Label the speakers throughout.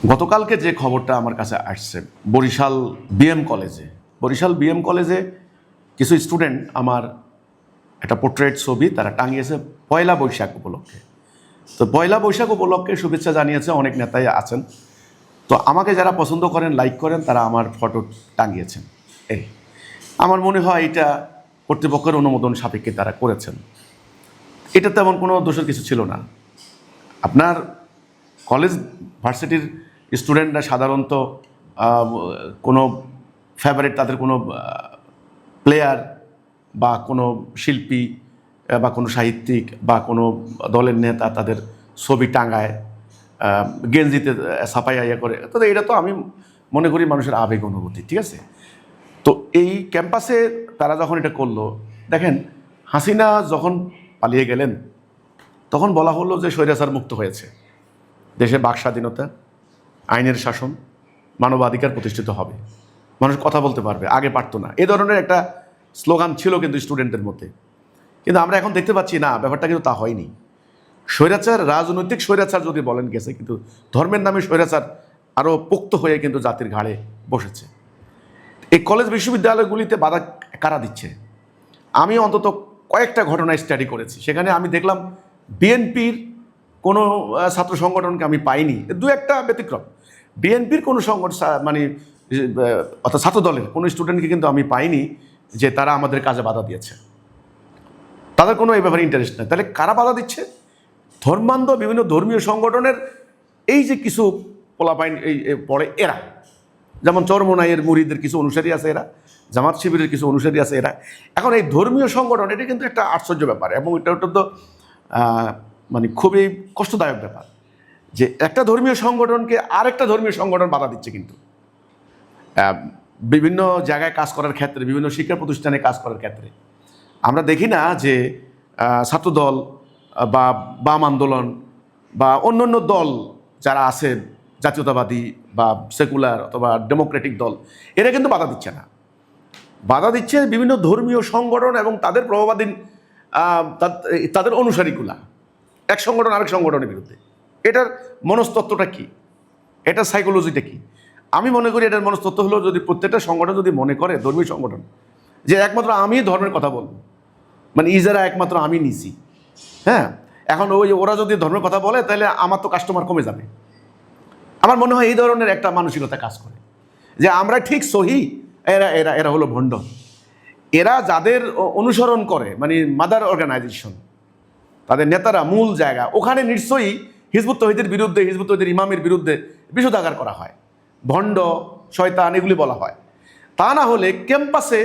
Speaker 1: গতকালকে যে খবরটা আমার কাছে আসছে, বরিশাল বিএম কলেজে কিছু স্টুডেন্ট আমার একটা পোর্ট্রেট ছবি তারা টাঙিয়েছে পয়লা বৈশাখ উপলক্ষে। তো পয়লা বৈশাখ উপলক্ষে শুভেচ্ছা জানিয়েছে অনেক নেতাই আছেন। তো আমাকে যারা পছন্দ করেন, লাইক করেন, তারা আমার ফটো টাঙিয়েছেন। এই আমার মনে হয় এটা কর্তৃপক্ষের অনুমোদন সাপেক্ষে তারা করেছেন। এটা তেমন কোনো দোষের কিছু ছিল না। আপনার কলেজ ভার্সিটির স্টুডেন্টরা সাধারণত কোনো ফেভারিট, তাদের কোনো প্লেয়ার বা কোনো শিল্পী বা কোনো সাহিত্যিক বা কোনো দলের নেতা তাদের ছবি টাঙায়, গেঞ্জিতে ছাপাইয়া ইয়ে করে, তো এটা তো আমি মনে করি মানুষের আবেগ অনুভূতি, ঠিক আছে। তো এই ক্যাম্পাসে তারা যখন এটা করলো, দেখেন হাসিনা যখন পালিয়ে গেলেন তখন বলা হলো যে স্বৈরাচার মুক্ত হয়েছে, দেশে বাক স্বাধীনতা, আইনের শাসন, মানবাধিকার প্রতিষ্ঠিত হবে, মানুষ কথা বলতে পারবে, আগে পারতো না, এ ধরনের একটা স্লোগান ছিল কিন্তু স্টুডেন্টদের মধ্যে। কিন্তু আমরা এখন দেখতে পাচ্ছি না, ব্যাপারটা কিন্তু তা হয়নি। স্বৈরাচার, রাজনৈতিক স্বৈরাচার যদি বলেন গেছে, কিন্তু ধর্মের নামে স্বৈরাচার আরও পোক্ত হয়ে কিন্তু জাতির ঘাড়ে বসেছে। এই কলেজ বিশ্ববিদ্যালয়গুলিতে বাধা কারা দিচ্ছে? আমি অন্তত কয়েকটা ঘটনা স্টাডি করেছি, সেখানে আমি দেখলাম বিএনপির কোনো ছাত্র সংগঠনকে আমি পাইনি, দু একটা ব্যতিক্রম। বিএনপির কোনো মানে অর্থাৎ ছাত্র দলের কোনো স্টুডেন্টকে কিন্তু আমি পাইনি যে তারা আমাদের কাজে বাধা দিয়েছে, তাদের কোনো এই ব্যাপারে ইন্টারেস্ট নেই। তাহলে কারা বাধা দিচ্ছে? ধর্মান্ধ বিভিন্ন ধর্মীয় সংগঠনের এই যে কিছু পোলাপাইন এই পড়ে এরা, যেমন চরমোনাইয়ের মুরিদের কিছু অনুসারী আছে এরা, জামাত শিবিরের কিছু অনুসারী আছে এরা। এখন এই ধর্মীয় সংগঠন, এটা কিন্তু একটা আশ্চর্য ব্যাপার, এবং এটা তো মানে খুবই কষ্টদায়ক ব্যাপার যে একটা ধর্মীয় সংগঠনকে আরেকটা ধর্মীয় সংগঠন বাধা দিচ্ছে। কিন্তু বিভিন্ন জায়গায় কাজ করার ক্ষেত্রে, বিভিন্ন শিক্ষা প্রতিষ্ঠানে কাজ করার ক্ষেত্রে আমরা দেখি না যে ছাত্রদল বা বাম আন্দোলন বা অন্যান্য দল যারা আছে, জাতীয়তাবাদী বা সেকুলার অথবা ডেমোক্রেটিক দল, এরা কিন্তু বাধা দিচ্ছে না। বাধা দিচ্ছে বিভিন্ন ধর্মীয় সংগঠন এবং তাদের প্রভাবাধীন তাদের অনুসারীগুলা, এক সংগঠন আরেক সংগঠনের বিরুদ্ধে। এটার মনস্তত্ত্বটা কি? এটার সাইকোলজিটা কি? আমি মনে করি এটার মনস্তত্ত্ব হলো, যদি প্রত্যেকটা সংগঠন যদি মনে করে, ধর্মীয় সংগঠন, যে একমাত্র আমি ধর্মের কথা বলবো, মানে ইজারা একমাত্র আমি নিছি, হ্যাঁ, এখন ওরা যদি ধর্মের কথা বলে তাহলে আমার তো কাস্টমার কমে যাবে। আমার মনে হয় এই ধরনের একটা মানসিকতা কাজ করে যে আমরা ঠিক সহি, এরা এরা এরা হলো ভণ্ড। এরা যাদের অনুসরণ করে, মানে মাদার অর্গানাইজেশন, তাদের নেতারা মূল জায়গা, ওখানে নিশ্চয়ই হিজবুত তৌহিদের বিরুদ্ধে, হিজবুত তৌহিদের ইমামের বিরুদ্ধে বিষোদাগার করা হয়, ভণ্ড, শয়তান এগুলি বলা হয়। তা না হলে ক্যাম্পাসে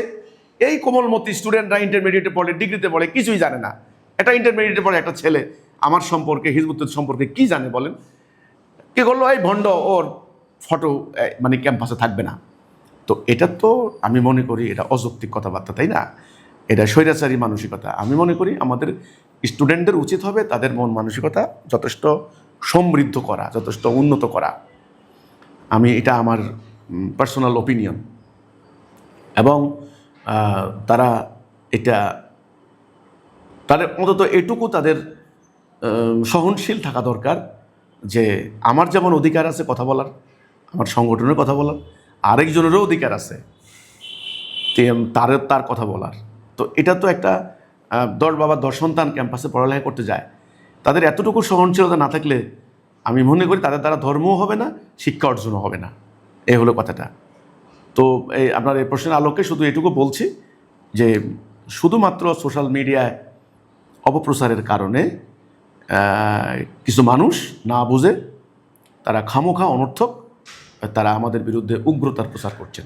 Speaker 1: এই কোমলমতি স্টুডেন্টরা ইন্টারমিডিয়েটে পড়ে, ডিগ্রিতে পড়ে, কিছুই জানে না। এটা ইন্টারমিডিয়েটে পড়ে একটা ছেলে আমার সম্পর্কে, হিজবুত সম্পর্কে কি জানে বলেন? কে করলো? এই ভণ্ড, ওর ফটো মানে ক্যাম্পাসে থাকবে না। তো এটা তো আমি মনে করি এটা অযৌক্তিক কথাবার্তা, তাই না? এটা স্বৈরাচারী মানসিকতা। আমি মনে করি আমাদের স্টুডেন্টদের উচিত হবে তাদের মন মানসিকতা যথেষ্ট সমৃদ্ধ করা, যথেষ্ট উন্নত করা। এটা আমার পার্সোনাল ওপিনিয়ন। এবং তারা তাদের অন্তত এটুকু তাদের সহনশীল থাকা দরকার যে আমার যেমন অধিকার আছে কথা বলার, আমার সংগঠনের কথা বলার, আরেকজনেরও অধিকার আছে তার কথা বলার। তো এটা তো একটা 10 বাবা 10 সন্তান ক্যাম্পাসে পড়ালেখা করতে যায়, তাদের এতটুকু সহনশীলতা না থাকলে আমি মনে করি তাদের দ্বারা ধর্মও হবে না, শিক্ষা অর্জনও হবে না। এই হলো কথাটা। তো আপনার এই প্রশ্নের আলোকে শুধু এটুকু বলছি যে শুধুমাত্র সোশ্যাল মিডিয়ায় অপপ্রচারের কারণে কিছু মানুষ না বুঝে তারা খামোখা অনর্থক তারা আমাদের বিরুদ্ধে উগ্রতার প্রচার করছেন।